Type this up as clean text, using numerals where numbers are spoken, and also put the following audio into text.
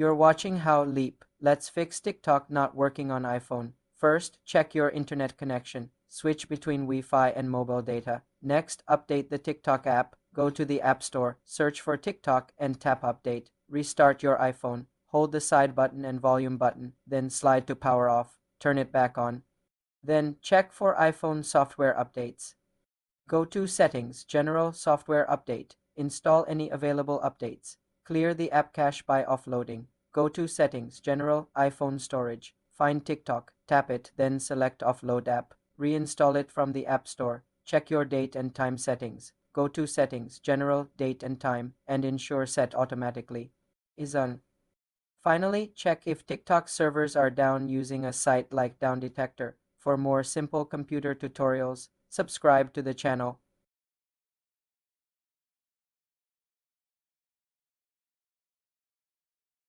You're watching How Leap. Let's fix TikTok not working on iPhone. First, check your internet connection. Switch between Wi-Fi and mobile data. Next, update the TikTok app. Go to the App Store, search for TikTok, and tap Update. Restart your iPhone. Hold the side button and volume button, then slide to power off. Turn it back on. Then check for iPhone software updates. Go to Settings, General Software Update. Install any available updates. Clear the app cache by offloading. Go to Settings, General, iPhone Storage. Find TikTok, tap it, then select Offload App. Reinstall it from the App Store. Check your date and time settings. Go to Settings, General, Date and Time, and ensure Set Automatically is on. Finally, check if TikTok servers are down using a site like Down Detector. For more simple computer tutorials, subscribe to the channel.